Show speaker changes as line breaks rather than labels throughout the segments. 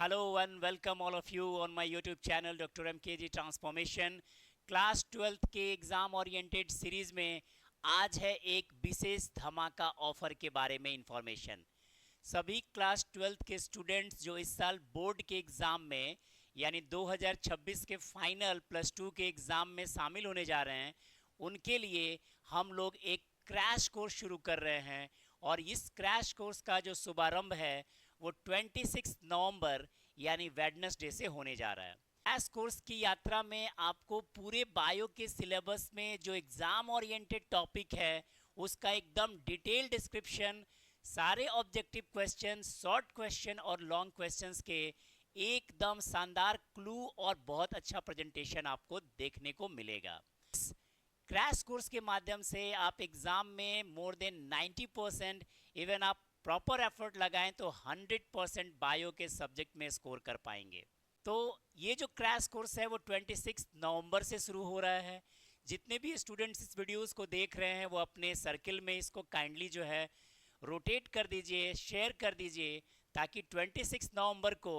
Hello and welcome all of you on my YouTube channel Dr. MKG Transformation। Class 12th के exam oriented series में आज है एक विशेष धमाका ऑफर के बारे में इंफॉर्मेशन। सभी क्लास 12th के स्टूडेंट्स जो इस साल बोर्ड के एग्ज़ाम में यानी 2026 के फाइनल प्लस 2 के एग्ज़ाम में शामिल होने जा रहे हैं, उनके लिए हम लोग एक क्रैश कोर्स शुरू कर रहे हैं और इस क्रैश कोर्स का जो शुभारंभ है वो 26 नवंबर यानी वेडनेसडे से होने जा रहा है। क्रैश कोर्स की यात्रा में आपको पूरे बायो के सिलेबस में जो एग्ज़ाम ओरिएंटेड टॉपिक है उसका एकदम डिटेल डिस्क्रिप्शन, सारे ऑब्जेक्टिव क्वेश्चन, शॉर्ट क्वेश्चन और लॉन्ग क्वेश्चंस के एकदम शानदार क्लू और बहुत अच्छा प्रेजेंटेशन आपको देखने को मिलेगा। क्रैश कोर्स के माध्यम से आप एग्ज़ाम में मोर देन 90% इवन आप प्रॉपर एफर्ट लगाएं तो 100% बायो के सब्जेक्ट में स्कोर कर पाएंगे। तो ये जो क्रैश कोर्स है वो 26 नवंबर से शुरू हो रहा है। जितने भी स्टूडेंट्स इस वीडियोस को देख रहे हैं वो अपने सर्किल में इसको काइंडली जो है रोटेट कर दीजिए, शेयर कर दीजिए, ताकि 26 नवंबर को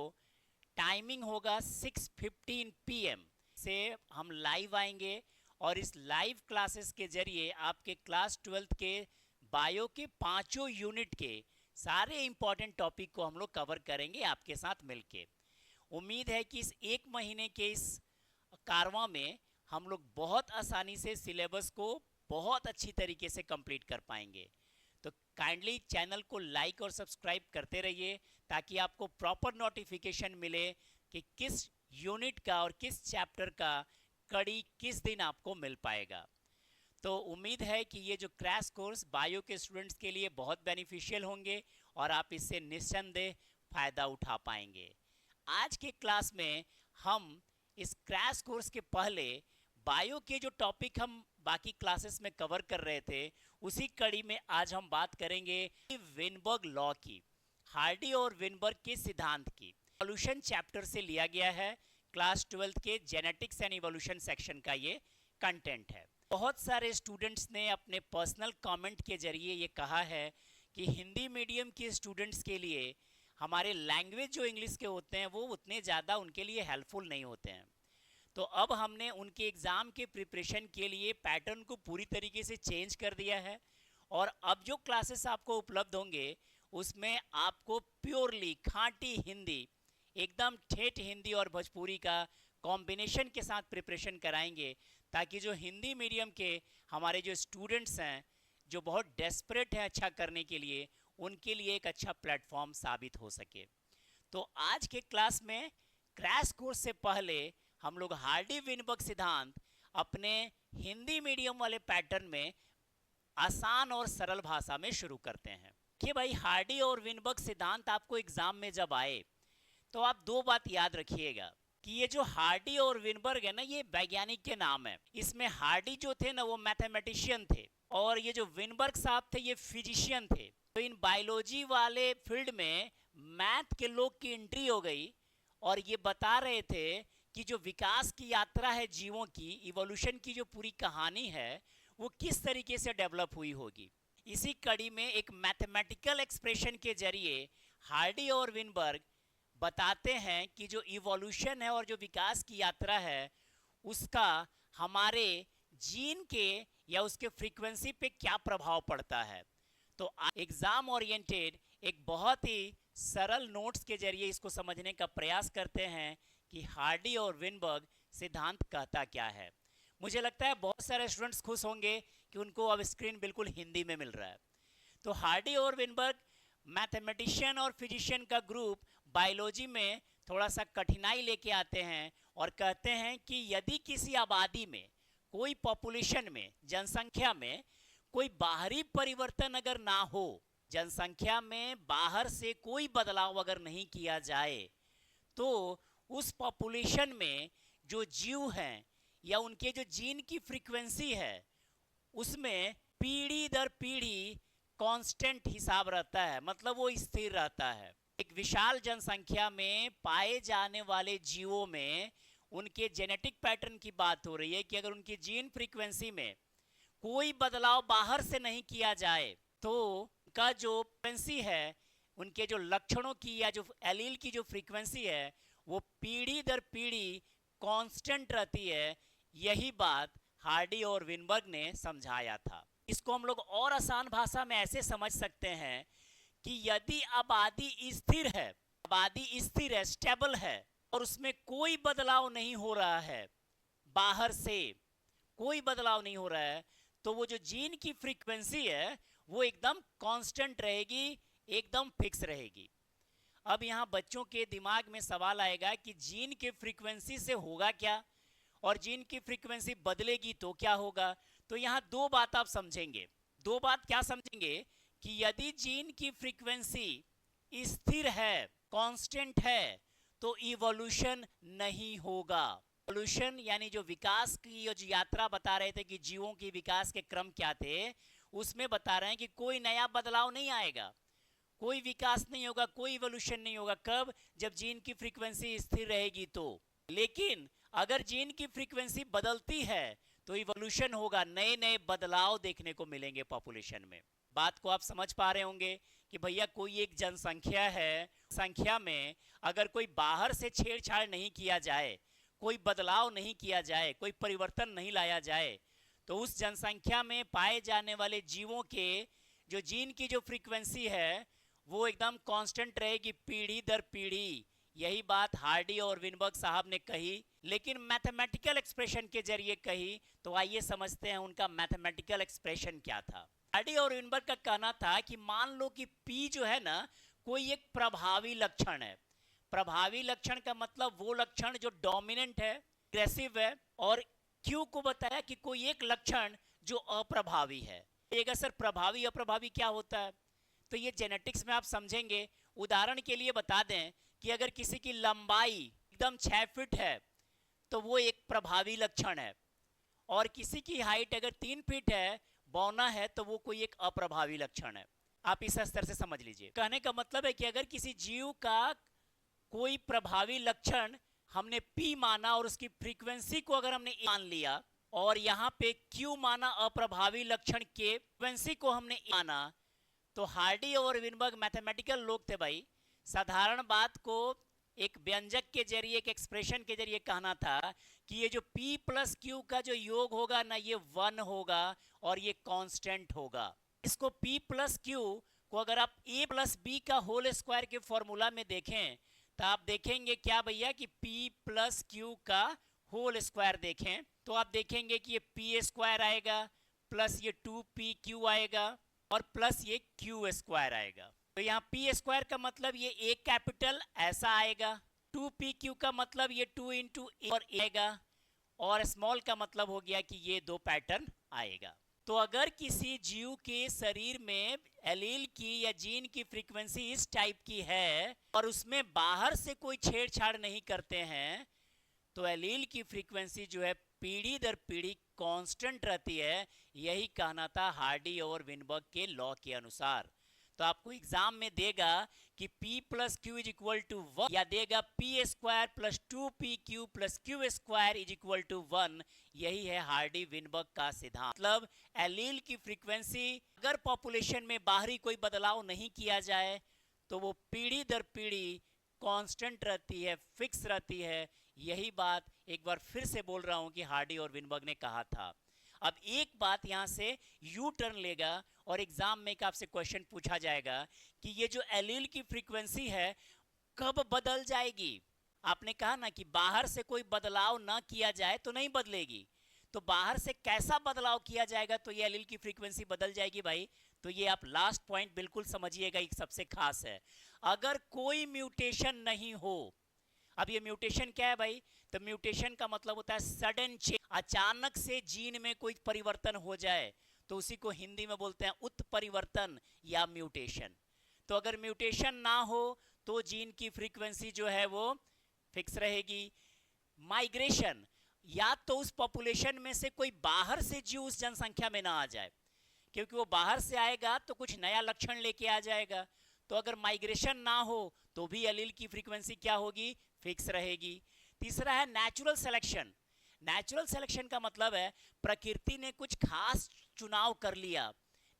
टाइमिंग होगा 6:15 PM से हम लाइव आएंगे और इस लाइव क्लासेस के जरिए आपके क्लास 12th के बायो के पांचों यूनिट के सारे इंपॉर्टेंट टॉपिक को हम लोग कवर करेंगे आपके साथ मिलके। उम्मीद है कि इस एक महीने के इस कारवां में हम लोग बहुत आसानी से सिलेबस को बहुत अच्छी तरीके से कंप्लीट कर पाएंगे। तो काइंडली चैनल को लाइक और सब्सक्राइब करते रहिए ताकि आपको प्रॉपर नोटिफिकेशन मिले कि किस यूनिट का और किस चैप्टर का कड़ी किस दिन आपको मिल पाएगा। तो उम्मीद है कि ये जो क्रैश कोर्स बायो के स्टूडेंट्स के लिए बहुत बेनिफिशियल होंगे और आप इससे निस्संदेह फ़ायदा उठा पाएंगे। आज के क्लास में हम इस क्रैश कोर्स के पहले बायो के जो टॉपिक हम बाकी क्लासेस में कवर कर रहे थे उसी कड़ी में आज हम बात करेंगे विनबर्ग लॉ की, हार्डी और विनबर्ग के सिद्धांत की। इवोल्यूशन चैप्टर से लिया गया है, क्लास 12th के जेनेटिक्स एंड इवोल्यूशन सेक्शन का ये कंटेंट है। बहुत सारे स्टूडेंट्स ने अपने पर्सनल कमेंट के जरिए ये कहा है कि हिंदी मीडियम के स्टूडेंट्स के लिए हमारे लैंग्वेज जो इंग्लिश के होते हैं वो उतने ज़्यादा उनके लिए हेल्पफुल नहीं होते हैं। तो अब हमने उनके एग्ज़ाम के प्रिपरेशन के लिए पैटर्न को पूरी तरीके से चेंज कर दिया है और अब जो क्लासेस आपको उपलब्ध होंगे उसमें आपको प्योरली खाँटी हिंदी, एकदम ठेठ हिंदी और भोजपुरी का कॉम्बिनेशन के साथ प्रिपरेशन कराएंगे ताकि जो हिंदी मीडियम के हमारे जो स्टूडेंट्स हैं जो बहुत डेस्परेट हैं अच्छा करने के लिए, उनके लिए एक अच्छा प्लेटफॉर्म साबित हो सके। तो आज के क्लास में क्रैश कोर्स से पहले हम लोग हार्डी विनबर्ग सिद्धांत अपने हिंदी मीडियम वाले पैटर्न में आसान और सरल भाषा में शुरू करते हैं कि भाई हार्डी और विनबर्ग सिद्धांत आपको एग्ज़ाम में जब आए तो आप दो बात याद रखिएगा कि ये जो हार्डी और विनबर्ग है ना, ये वैज्ञानिक के नाम है। इसमें हार्डी जो थे ना वो मैथमेटिशियन थे और ये जो विनबर्ग साहब थे ये फिजिशियन थे। तो इन बायोलॉजी वाले फील्ड में मैथ के लोग की एंट्री हो गई और ये बता रहे थे कि जो विकास की यात्रा है जीवों की, इवोल्यूशन की जो पूरी कहानी है वो किस तरीके से डेवलप हुई होगी। इसी कड़ी में एक मैथमेटिकल एक्सप्रेशन के जरिए हार्डी और विनबर्ग बताते हैं कि जो इवोल्यूशन है और जो विकास की यात्रा है उसका हमारे जीन के या उसके फ्रीक्वेंसी पे क्या प्रभाव पड़ता है। तो एग्ज़ाम ओरिएंटेड एक बहुत ही सरल नोट्स के जरिए इसको समझने का प्रयास करते हैं कि हार्डी और विनबर्ग सिद्धांत कहता क्या है। मुझे लगता है बहुत सारे स्टूडेंट्स खुश होंगे कि उनको अब स्क्रीन बिल्कुल हिंदी में मिल रहा है। तो हार्डी और विनबर्ग मैथमेटिशियन और फिजिशियन का ग्रुप बायोलॉजी में थोड़ा सा कठिनाई लेके आते हैं और कहते हैं कि यदि किसी आबादी में, कोई पॉपुलेशन में, जनसंख्या में कोई बाहरी परिवर्तन अगर ना हो, जनसंख्या में बाहर से कोई बदलाव अगर नहीं किया जाए, तो उस पॉपुलेशन में जो जीव हैं या उनके जो जीन की फ्रीक्वेंसी है उसमें पीढ़ी दर पीढ़ी कांस्टेंट हिसाब रहता है, मतलब वो स्थिर रहता है। एक विशाल जनसंख्या में पाए जाने वाले जीवों में उनके जेनेटिक पैटर्न की बात हो रही है कि अगर उनकी जीन फ्रीक्वेंसी में कोई बदलाव बाहर से नहीं किया जाए तो उनका जो फ्रीक्वेंसी है, उनके जो लक्षणों की या जो एलील की जो फ्रीक्वेंसी है वो पीढ़ी दर पीढ़ी कांस्टेंट रहती है। यही बात हार्डी और विनबर्ग ने समझाया था। इसको हम लोग और आसान भाषा में ऐसे समझ सकते हैं कि यदि आबादी स्थिर है, आबादी स्थिर है, स्टेबल है, और उसमें कोई बदलाव नहीं हो रहा है, बाहर से कोई बदलाव नहीं हो रहा है, तो वो जो जीन की फ्रीक्वेंसी है वो एकदम कांस्टेंट रहेगी, एकदम फिक्स रहेगी। अब यहाँ बच्चों के दिमाग में सवाल आएगा कि जीन के फ्रीक्वेंसी से होगा क्या, और जीन की फ्रीक्वेंसी बदलेगी तो क्या होगा। तो यहाँ दो बात आप समझेंगे। दो बात क्या समझेंगे कि यदि जीन की फ्रीक्वेंसी स्थिर है, कांस्टेंट है, तो इवोल्यूशन नहीं होगा। इवोल्यूशन यानी जो विकास की जो यात्रा बता रहे थे कि जीवों के विकास के क्रम क्या थे, उसमें बता रहे हैं कि कोई नया बदलाव नहीं आएगा, कोई विकास नहीं होगा, कोई इवोल्यूशन नहीं होगा। कब? जब जीन की फ्रीक्वेंसी स्थिर रहेगी तो। लेकिन अगर जीन की फ्रीक्वेंसी बदलती है तो इवोल्यूशन होगा, नए नए बदलाव देखने को मिलेंगे पॉपुलेशन में। बात को आप समझ पा रहे होंगे कि भैया कोई एक जनसंख्या है, संख्या में अगर कोई बाहर से छेड़छाड़ नहीं किया जाए, कोई बदलाव नहीं किया जाए, कोई परिवर्तन नहीं लाया जाए, तो उस जनसंख्या में पाए जाने वाले जीवों के जो जीन की जो फ्रीक्वेंसी है वो एकदम कांस्टेंट रहेगी पीढ़ी दर पीढ़ी। यही बात हार्डी और विनबर्ग साहब ने कही, लेकिन मैथमेटिकल एक्सप्रेशन के जरिए कही। तो आइए समझते हैं उनका मैथमेटिकल एक्सप्रेशन क्या था। हार्डी और विनबर्ग का कहना था कि मान लो कि P जो है ना, कोई एक प्रभावी लक्षण है। प्रभावी लक्षण का मतलब वो लक्षण जो डोमिनेंट है, एग्रेसिव है, और Q को बताया कि कोई एक लक्षण जो अप्रभावी है। एक सर प्रभावी अप्रभावी क्या होता है, तो ये जेनेटिक्स में आप समझेंगे। उदाहरण के लिए बता दें कि अगर किसी की लंबाई एकदम 6 फीट है तो वो एक प्रभावी लक्षण है, और किसी की हाइट अगर 3 फीट है, बौना है, तो वो कोई एक अप्रभावी लक्षण है। आप इस स्तर से समझ लीजिए। कहने का मतलब है कि अगर किसी जीव का कोई प्रभावी लक्षण हमने P माना और उसकी फ्रीक्वेंसी को अगर हमने मान लिया, और यहाँ पे Q माना अप्रभावी लक्षण के फ्रीक्वेंसी को हमने माना, तो हार्डी और विनबर्ग मैथमेटिकल लोग थे भाई। साधारण बात को एक व्यंजक के जरिए, एक एक्सप्रेशन के जरिए कहना था कि ये जो P प्लस Q का जो योग होगा ना, ये 1 होगा और ये कांस्टेंट होगा। इसको P प्लस Q को अगर आप A प्लस B का होल स्क्वायर के फॉर्मूला में देखें तो आप देखेंगे क्या भैया कि P प्लस Q का होल स्क्वायर देखें तो आप देखेंगे कि ये P स्क्वायर आएगा, प्लस ये 2PQ आएगा, और प्लस ये Q स्क्वायर आएगा। तो यहाँ P स्क्वायर का मतलब ये A कैपिटल ऐसा आएगा, 2PQ का मतलब ये 2 इंटू A और आएगा, और स्मॉल का मतलब हो गया कि ये दो पैटर्न आएगा। तो अगर किसी जीव के शरीर में एलील की या जीन की फ्रीक्वेंसी इस टाइप की है और उसमें बाहर से कोई छेड़छाड़ नहीं करते हैं, तो एलील की फ्रीक्वेंसी जो है पीढ़ी दर पीढ़ी कांस्टेंट रहती है। यही कहना था हार्डी और विनबर्ग के लॉ के अनुसार। तो आपको एग्जाम में देगा कि P plus Q is equal to 1, या देगा P square plus 2PQ plus Q square is equal to 1। यही है हार्डी विनबर्ग का सिद्धांत। मतलब एलील की फ्रीक्वेंसी अगर पॉपुलेशन में बाहरी कोई बदलाव नहीं किया जाए तो वो पीढ़ी दर पीढ़ी कांस्टेंट रहती है, फिक्स रहती है। यही बात एक बार फिर से बोल रहा हूं कि हार्डी और विनबर्ग ने कहा था। अब एक बात यहां से यू टर्न लेगा और एग्जाम में आपसे क्वेश्चन पूछा जाएगा कि ये जो एलील की फ्रीक्वेंसी है कब बदल जाएगी। आपने कहा ना कि बाहर से कोई बदलाव ना किया जाए तो नहीं बदलेगी, तो बाहर से कैसा बदलाव किया जाएगा तो ये एलील की फ्रीक्वेंसी बदल जाएगी भाई। तो ये आप लास्ट पॉइंट बिल्कुल समझिएगा, एक सबसे खास है। अगर कोई म्यूटेशन नहीं हो, अब ये म्यूटेशन क्या है भाई, तो म्यूटेशन का मतलब होता है सडन चेंज, अचानक से जीन में कोई परिवर्तन हो जाए, तो उसी को हिंदी में बोलते हैं उत्परिवर्तन या म्यूटेशन। तो अगर म्यूटेशन ना हो तो जीन की फ्रीक्वेंसी जो है वो फिक्स रहेगी। माइग्रेशन, या तो उस पॉपुलेशन में से कोई बाहर से जीव उस जनसंख्या में ना आ जाए, क्योंकि वो बाहर से आएगा तो कुछ नया लक्षण लेके आ जाएगा। तो अगर माइग्रेशन ना हो तो भी एलील की फ्रीक्वेंसी क्या होगी, फिक्स रहेगी। तीसरा है नेचुरल सिलेक्शन। नेचुरल सिलेक्शन का मतलब है प्रकृति ने कुछ खास चुनाव कर लिया,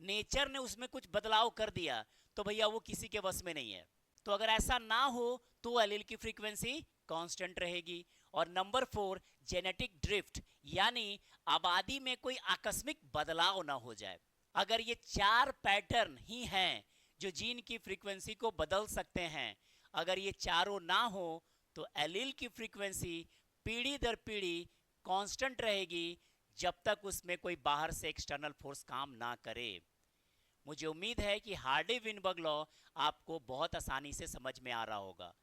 नेचर ने उसमें कुछ बदलाव कर दिया, तो भैया वो किसी के बस में नहीं है। तो अगर ऐसा ना हो तो एलील की फ्रीक्वेंसी कांस्टेंट रहेगी। और नंबर 4, जेनेटिक ड्रिफ्ट, यानी आबादी में कोई आकस्मिक बदलाव ना हो जाए। अगर ये 4 पैटर्न ही हैं जो जीन की फ्रीक्वेंसी को बदल सकते हैं, अगर ये चारों ना हो तो एलील की फ्रीक्वेंसी पीढ़ी दर पीढ़ी कांस्टेंट रहेगी, जब तक उसमें कोई बाहर से एक्सटर्नल फोर्स काम ना करे। मुझे उम्मीद है कि हार्डी-विनबर्ग लॉ आपको बहुत आसानी से समझ में आ रहा होगा।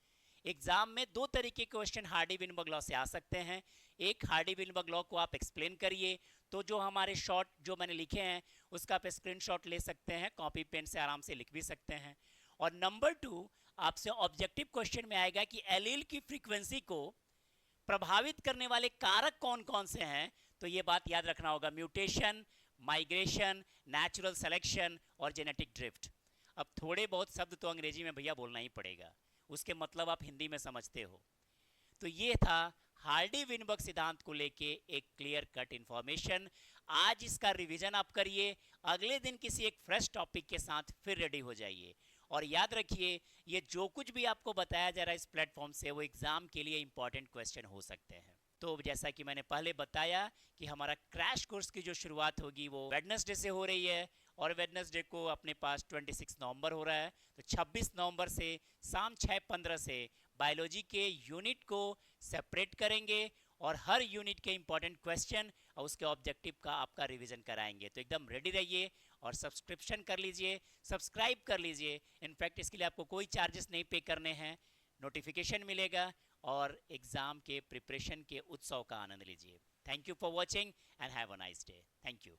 एग्जाम में 2 तरीके के क्वेश्चन हार्डी-विनबर्ग लॉ से आ सकते हैं। एक, हार्डी-विनबर्ग लॉ को आप एक्सप्लेन करिए, तो जो हमारे शॉर्ट जो मैंने लिखे हैं उसका आप स्क्रीनशॉट ले सकते हैं, कॉपी पेन से आराम से लिख भी सकते हैं। और नंबर 2, आपसे ऑब्जेक्टिव क्वेश्चन में आएगा कि एलील की फ्रीक्वेंसी को प्रभावित करने वाले कारक कौन कौन से हैं। तो ये बात याद रखना होगा, म्यूटेशन, माइग्रेशन, नेचुरल सिलेक्शन और जेनेटिक ड्रिफ्ट। अब थोड़े बहुत शब्द तो अंग्रेजी में भैया बोलना ही पड़ेगा, उसके मतलब आप हिंदी में समझते हो। तो ये था हार्डी-विनबर्ग सिद्धांत को लेके एक क्लियर कट इंफॉर्मेशन। आज इसका रिवीजन आप करिए, अगले दिन किसी एक फ्रेश टॉपिक के साथ फिर रेडी हो जाइए। और याद रखिए, ये जो कुछ भी आपको बताया जा रहा है इस प्लेटफॉर्म से, वो एग्जाम के लिए इंपॉर्टेंट क्वेश्चन हो सकते हैं। तो जैसा कि मैंने पहले बताया कि हमारा क्रैश कोर्स की जो शुरुआत होगी वो वेडनेसडे से हो रही है, और वेडनेसडे को अपने पास 26 नवंबर हो रहा है। तो 26 नवंबर से शाम 6:15 से बायोलॉजी के यूनिट को सेपरेट करेंगे और हर यूनिट के इंपॉर्टेंट क्वेश्चन और उसके ऑब्जेक्टिव का आपका रिवीजन कराएंगे। तो एकदम रेडी रहिए और सब्सक्रिप्शन कर लीजिए, सब्सक्राइब कर लीजिए। इनफैक्ट इसके लिए आपको कोई चार्जेस नहीं पे करने हैं, नोटिफिकेशन मिलेगा और एग्जाम के प्रिपरेशन के उत्सव का आनंद लीजिए। Thank you for watching and have a nice day. Thank you.